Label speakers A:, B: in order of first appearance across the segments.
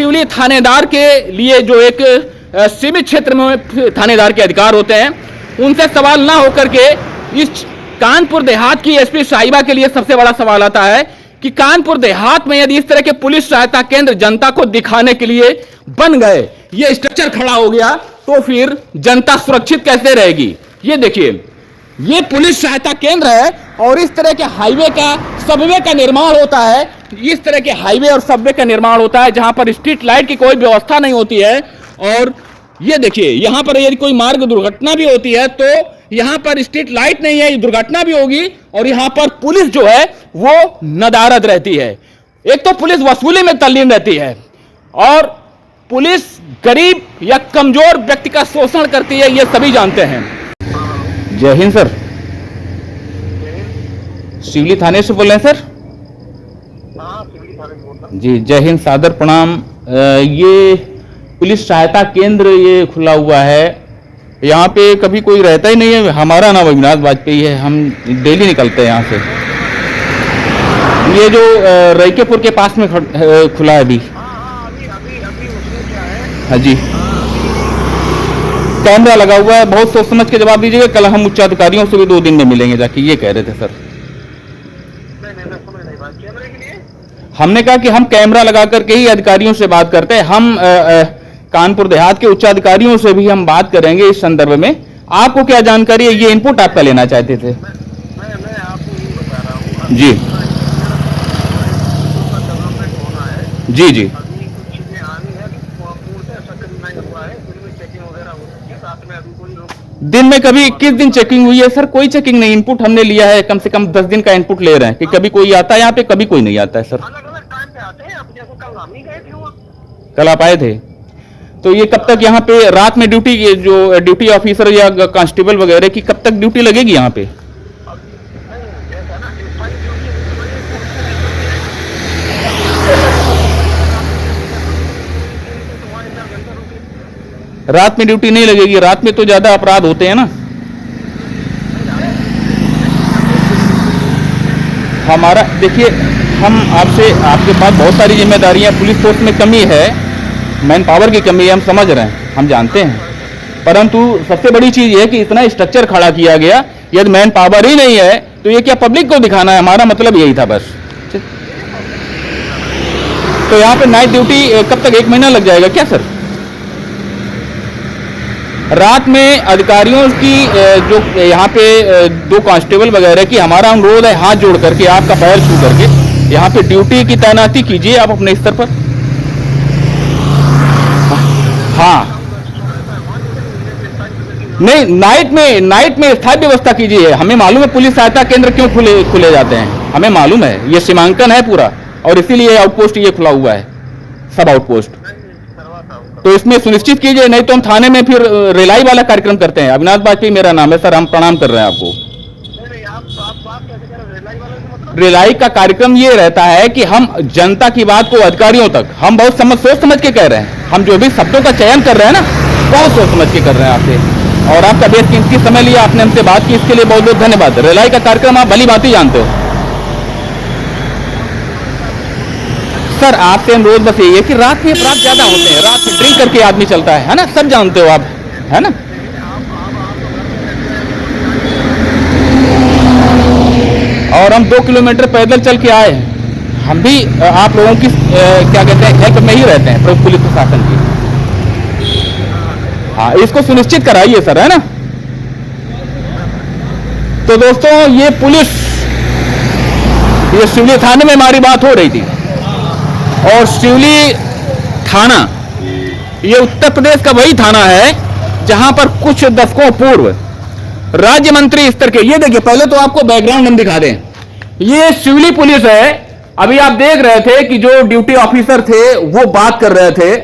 A: शिवली थानेदार के लिए जो एक सीमित क्षेत्र में थानेदार के अधिकार होते हैं, उनसे सवाल ना होकर के इस कानपुर देहात की एसपी साहिबा के लिए सबसे बड़ा सवाल आता है कि कानपुर देहात में यदि इस तरह के पुलिस सहायता केंद्र जनता को दिखाने के लिए बन गए, ये स्ट्रक्चर खड़ा हो गया, तो फिर जनता सुरक्षित कैसे रहेगी। ये देखिए, ये पुलिस सहायता केंद्र है और इस तरह के हाईवे का, सबवे का निर्माण होता है। इस तरह के हाईवे और सबवे का निर्माण होता है जहां पर स्ट्रीट लाइट की कोई व्यवस्था नहीं होती है। और ये देखिए, यहां पर यदि कोई मार्ग दुर्घटना भी होती है तो यहां पर स्ट्रीट लाइट नहीं है, दुर्घटना भी होगी और यहां पर पुलिस जो है वो नदारद रहती है। एक तो पुलिस वसूली में तल्लीन रहती है और पुलिस गरीब या कमजोर व्यक्ति का शोषण करती है, ये सभी जानते हैं। जय हिंद सर, शिवली थाने से बोल रहे हैं सर? जी जय हिंद, सादर प्रणाम। ये पुलिस सहायता केंद्र ये खुला हुआ है, यहाँ पे कभी कोई रहता ही नहीं है। हमारा नाम अविनाश वाजपेयी है, हम डेली निकलते हैं यहाँ से। ये जो रईकेपुर के पास में खुला है अभी। हाँ जी, कैमरा लगा हुआ है, बहुत सोच समझ के जवाब दीजिएगा। कल हम उच्च अधिकारियों से भी 2 दिन में मिलेंगे जाके, ये कह रहे थे सर। हमने कहा कि हम कैमरा लगा करके ही अधिकारियों से बात करते हैं। हम कानपुर देहात के उच्च अधिकारियों से भी हम बात करेंगे इस संदर्भ में। आपको क्या जानकारी है, ये इनपुट आपका लेना चाहते थे?
B: मैं आपको ये बता रहा हूँ
A: जी जी जी।
B: अभी कुछ चीजें आनी है, पूर्णतः सक्रिय नहीं हुआ है, दिन में चेकिंग वगैरह हो रही है, रात में अभी कोई लोग
A: दिन में कभी किस दिन चेकिंग हुई है सर? कोई चेकिंग नहीं। इनपुट हमने लिया है, कम से कम 10 दिन का इनपुट ले रहे हैं कि कभी कोई आता है यहाँ पे, कभी कोई नहीं आता है सर।
B: अलग अलग टाइम पे आते हैं। अब जैसे कल हम ही गए थे वहाँ।
A: कल आप आए थे, तो ये कब तक यहाँ पे रात में ड्यूटी, ये जो ड्यूटी ऑफिसर या कांस्टेबल वगैरह की कब तक ड्यूटी लगेगी यहाँ पे? रात में ड्यूटी नहीं लगेगी, रात में तो ज्यादा अपराध होते हैं ना। हमारा देखिए, हम आपसे, आपके पास बहुत सारी जिम्मेदारियां, पुलिस फोर्स में कमी है, मैन पावर की कमी है, हम समझ रहे हैं, हम जानते हैं। परंतु सबसे बड़ी चीज ये है कि इतना स्ट्रक्चर खड़ा किया गया, यदि मैन पावर ही नहीं है तो ये क्या पब्लिक को दिखाना है? हमारा मतलब यही था बस। तो यहाँ पे नाइट ड्यूटी कब तक? 1 महीना लग जाएगा क्या सर? रात में अधिकारियों की जो यहाँ पे 2 कांस्टेबल वगैरह की, हमारा अनुरोध है हाथ जोड़ करके, आपका पैर छू करके, यहाँ पे ड्यूटी की तैनाती कीजिए आप अपने स्तर पर। हाँ नहीं, नाइट में स्थायी व्यवस्था कीजिए। हमें मालूम है पुलिस सहायता केंद्र क्यों खुले जाते हैं, हमें मालूम है, ये सीमांकन है पूरा, और इसीलिए आउटपोस्ट ये खुला हुआ है, सब आउटपोस्ट। तो इसमें सुनिश्चित कीजिए, नहीं तो हम थाने में फिर रिलाई वाला कार्यक्रम करते हैं। अविनाश वाजपेयी मेरा नाम है सर, हम प्रणाम कर रहे हैं आपको। रिलाई का कार्यक्रम ये रहता है कि हम जनता की बात को अधिकारियों तक, हम बहुत सोच समझ के कह रहे हैं। हम जो भी शब्दों का चयन कर रहे हैं ना, बहुत सोच समझ के कर रहे हैं आपसे, और आपका बेशकीमती समय लिया, आपने हमसे बात की, इसके लिए बहुत बहुत धन्यवाद। रिलाई का कार्यक्रम आप भली बात ही जानते हो सर। आपसे अनुरोध बस यही है कि रात में अपराध ज्यादा होते हैं, रात में ड्रिंक करके आदमी चलता है ना, सब जानते हो आप, है ना। और हम 2 किलोमीटर पैदल चल के आए हैं, हम भी आप लोगों की क्या कहते हैं, हेल्प में ही रहते हैं, पुलिस प्रशासन की। हाँ, इसको सुनिश्चित कराइए सर, है ना। तो दोस्तों, ये पुलिस, ये शिवली थाने में हमारी बात हो रही थी, और शिवली थाना ये उत्तर प्रदेश का वही थाना है जहां पर कुछ दशकों पूर्व राज्य मंत्री स्तर के, ये देखिए, पहले तो आपको बैकग्राउंड हम दिखा दें, ये शिवली पुलिस है। अभी आप देख रहे थे कि जो ड्यूटी ऑफिसर थे वो बात कर रहे थे,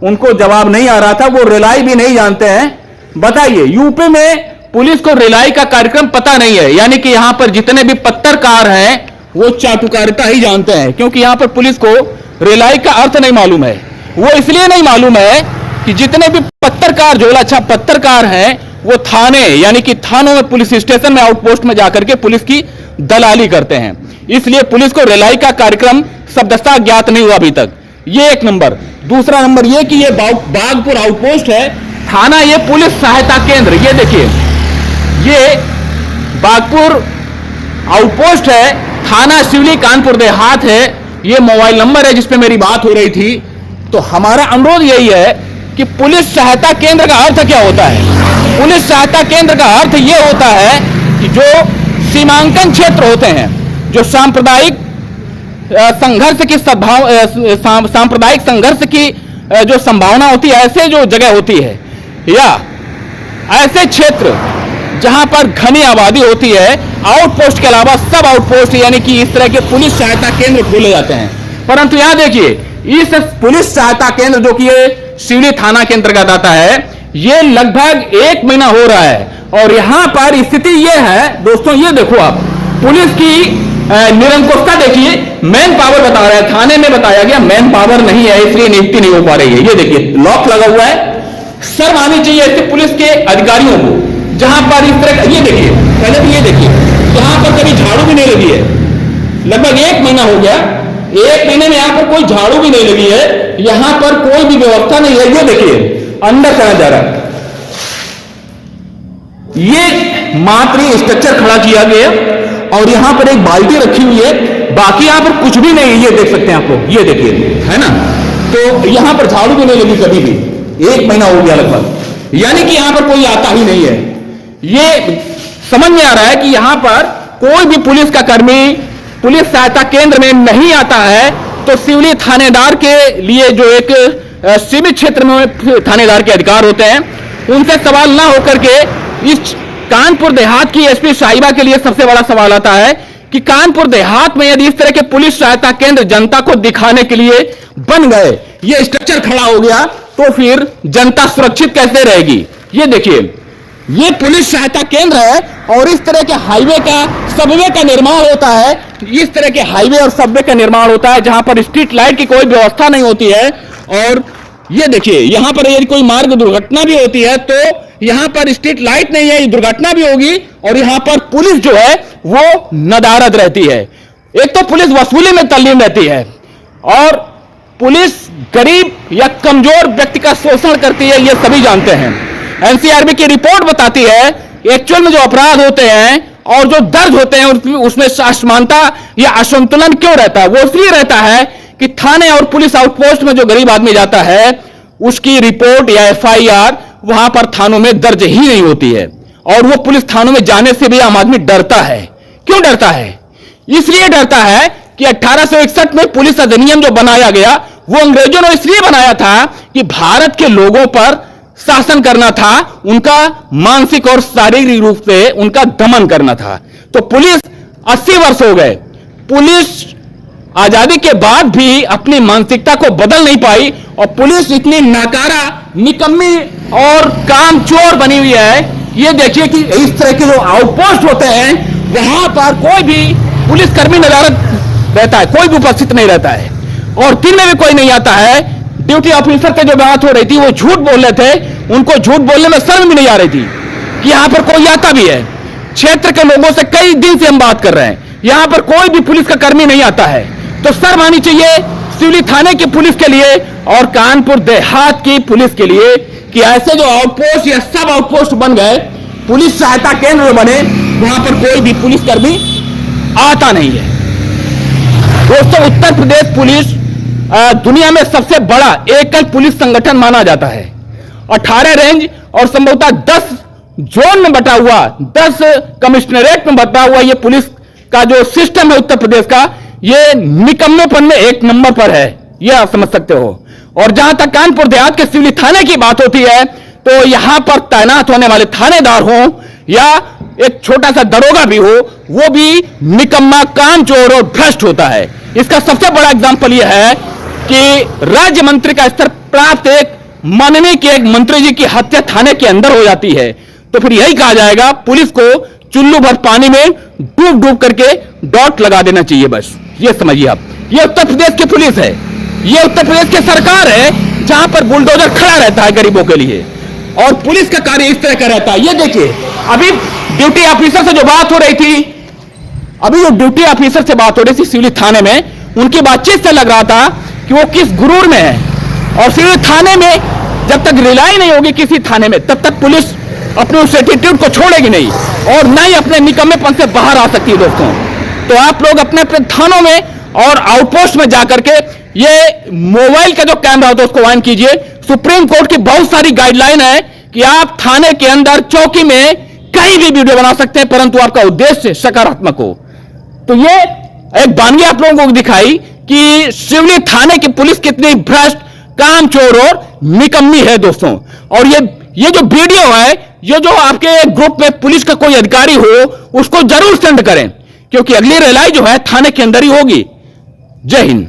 A: उनको जवाब नहीं आ रहा था, वो रिलाई भी नहीं जानते हैं। बताइए, यूपी में पुलिस को रिलाई का कार्यक्रम पता नहीं है, यानी कि यहां पर जितने भी पत्रकार हैं वो चाटुकारिता ही जानते हैं, क्योंकि यहां पर पुलिस को रिलाई का अर्थ नहीं मालूम है। वो इसलिए नहीं मालूम है कि जितने भी पत्रकार, जो अच्छा पत्रकार हैं, वो थाने, यानी कि थानों में, पुलिस स्टेशन में, आउटपोस्ट में जाकर के पुलिस की दलाली करते हैं। इसलिए पुलिस को रिलाई का कार्यक्रम शब्दशः ज्ञात नहीं हुआ अभी तक। ये एक नंबर। दूसरा नंबर ये कि ये बागपुर आउटपोस्ट है, थाना ये पुलिस सहायता केंद्र, ये देखिए ये बागपुर आउटपोस्ट है, थाना शिवली कानपुर देहात है, ये मोबाइल नंबर है जिस पे मेरी बात हो रही थी। तो हमारा अनुरोध यही है कि पुलिस सहायता केंद्र का अर्थ क्या होता है? पुलिस सहायता केंद्र का अर्थ यह होता है कि जो सीमांकन क्षेत्र होते हैं, जो सांप्रदायिक संघर्ष की सांप्रदायिक संघर्ष की जो संभावना होती है, ऐसे जो जगह होती है या ऐसे क्षेत्र जहां पर घनी आबादी होती है, आउटपोस्ट के अलावा सब आउटपोस्ट यानी कि इस तरह के पुलिस सहायता केंद्र खोले जाते हैं। परंतु यहां देखिए इस पुलिस सहायता केंद्र जो कि ये शिवली थाना के अंतर्गत आता है, ये लगभग 1 महीना हो रहा है और यहां पर स्थिति ये है दोस्तों, ये देखो आप पुलिस की निरंकुशता देखिए। मैन पावर बता रहा है, थाने में बताया गया मैन पावर नहीं है इसलिए नियुक्ति नहीं हो पा रही है। ये देखिए लॉक लगा हुआ है। शर्म आनी चाहिए ऐसे पुलिस के अधिकारियों को जहां पर इस तरह, ये देखिए पहले तो ये देखिए यहां पर कभी झाड़ू भी नहीं लगी है, लगभग 1 महीना हो गया, 1 महीने में यहां पर कोई झाड़ू भी नहीं लगी है, यहां पर कोई भी व्यवस्था नहीं है। ये देखिए अंदर चला जा रहा है, ये मात्र स्ट्रक्चर खड़ा किया गया और यहां पर एक बाल्टी रखी हुई है, बाकी यहां पर कुछ भी नहीं है। ये देख सकते हैं आप लोग, ये देखिए है ना, तो यहां पर झाड़ू भी नहीं लगी कभी भी, 1 महीना हो गया लगभग, यानी कि यहां पर कोई आता ही नहीं है। ये समझ में आ रहा है कि यहां पर कोई भी पुलिस का कर्मी पुलिस सहायता केंद्र में नहीं आता है, तो सिवली थानेदार के लिए जो एक सीमित क्षेत्र में थानेदार के अधिकार होते हैं, उनसे सवाल ना होकर के इस कानपुर देहात की एसपी साहिबा के लिए सबसे बड़ा सवाल आता है कि कानपुर देहात में यदि इस तरह के पुलिस सहायता केंद्र जनता को दिखाने के लिए बन गए, ये स्ट्रक्चर खड़ा हो गया, तो फिर जनता सुरक्षित कैसे रहेगी? ये देखिए ये पुलिस सहायता केंद्र है और इस तरह के हाईवे का सबवे का निर्माण होता है, इस तरह के हाईवे और सबवे का निर्माण होता है जहां पर स्ट्रीट लाइट की कोई व्यवस्था नहीं होती है। और ये देखिए यहां पर यदि कोई मार्ग दुर्घटना भी होती है तो यहां पर स्ट्रीट लाइट नहीं है, दुर्घटना भी होगी और यहां पर पुलिस जो है वो नदारद रहती है। एक तो पुलिस वसूली में तल्लीन रहती है और पुलिस गरीब या कमजोर व्यक्ति का शोषण करती है, ये सभी जानते हैं। एनसीआरबी की रिपोर्ट बताती है एक्चुअल में जो अपराध होते हैं और जो दर्ज होते हैं उसमें असमानता या असंतुलन क्यों रहता है? वो इसलिए रहता है कि थाने और पुलिस आउटपोस्ट में जो गरीब आदमी जाता है उसकी रिपोर्ट या एफआईआर वहां पर थानों में दर्ज ही नहीं होती है और वो पुलिस थानों में जाने से भी आम आदमी डरता है। क्यों डरता है? इसलिए डरता है कि 1861 में पुलिस अधिनियम जो बनाया गया वो अंग्रेजों ने इसलिए बनाया था कि भारत के लोगों पर शासन करना था, उनका मानसिक और शारीरिक रूप से उनका दमन करना था। तो पुलिस 80 वर्ष हो गए, पुलिस आजादी के बाद भी अपनी मानसिकता को बदल नहीं पाई और पुलिस इतनी नाकारा, निकम्मी और कामचोर बनी हुई है। ये देखिए कि इस तरह के जो आउटपोस्ट होते हैं वहां पर कोई भी पुलिसकर्मी नजारत रहता है, कोई भी उपस्थित नहीं रहता है और दिन में भी कोई नहीं आता है। ड्यूटी ऑफिसर से जो बात हो रही थी वो झूठ बोल रहे थे, उनको झूठ बोलने में शर्म भी नहीं आ रही थी कि यहां पर कोई आता भी है। क्षेत्र के लोगों से कई दिन से हम बात कर रहे हैं, यहां पर कोई भी पुलिस का कर्मी नहीं आता है। तो शर्म आनी चाहिए शिवली थाने की पुलिस के लिए और कानपुर देहात की पुलिस के लिए कि ऐसे जो आउटपोस्ट या सब आउटपोस्ट बन गए, पुलिस सहायता केंद्र बने, वहां पर कोई भी पुलिसकर्मी आता नहीं है। दोस्तों उत्तर प्रदेश पुलिस दुनिया में सबसे बड़ा एकल पुलिस संगठन माना जाता है। 18 रेंज और संभवतः 10 जोन में बटा हुआ, 10 कमिश्नरेट में बटा हुआ ये पुलिस का जो सिस्टम है उत्तर प्रदेश का, ये निकम्मेपन में 1 नंबर पर है, ये आप समझ सकते हो। और जहां तक कानपुर देहात के शिवली थाने की बात होती है तो यहां पर तैनात होने वाले थानेदार हो या एक छोटा सा दरोगा भी हो, वो भी निकम्मा, कामचोर और भ्रष्ट होता है। इसका सबसे बड़ा एग्जाम्पल यह है कि राज्य मंत्री का स्तर प्राप्त एक माननीय के एक मंत्री जी की हत्या थाने के अंदर हो जाती है, तो फिर यही कहा जाएगा पुलिस को चुल्लू भर पानी में डूब डूब करके डॉट लगा देना चाहिए। बस ये समझिए आप, ये उत्तर प्रदेश की पुलिस है, ये उत्तर प्रदेश की सरकार है जहां पर बुलडोजर खड़ा रहता है गरीबों के लिए और पुलिस का कार्य इस तरह का रहता है। ये देखिए अभी ड्यूटी ऑफिसर से जो बात हो रही थी, अभी जो ड्यूटी ऑफिसर से बात हो रही थी शिवली थाने में, उनकी बातचीत से लग रहा था कि वो किस गुरूर में है। और सिर्फ थाने में जब तक रिलाई नहीं होगी किसी थाने में, तब तक पुलिस अपने उस एटीट्यूड को छोड़ेगी नहीं और न ही अपने निकम्मेपन से बाहर आ सकती है दोस्तों। तो आप लोग अपने अपने थानों में और आउटपोस्ट में जाकर के ये मोबाइल का जो कैमरा होता है उसको ऑन कीजिए। सुप्रीम कोर्ट की बहुत सारी गाइडलाइन है कि आप थाने के अंदर चौकी में कहीं भी वीडियो बना सकते हैं, परंतु आपका उद्देश्य सकारात्मक हो। तो ये एक बानगी आप लोगों को दिखाई कि सिवनी थाने की पुलिस कितनी भ्रष्ट, कामचोर और निकम्मी है दोस्तों। और ये जो वीडियो है, ये जो आपके ग्रुप में पुलिस का कोई अधिकारी हो उसको जरूर सेंड करें, क्योंकि अगली रिलाई जो है थाने के अंदर ही होगी। जय हिंद।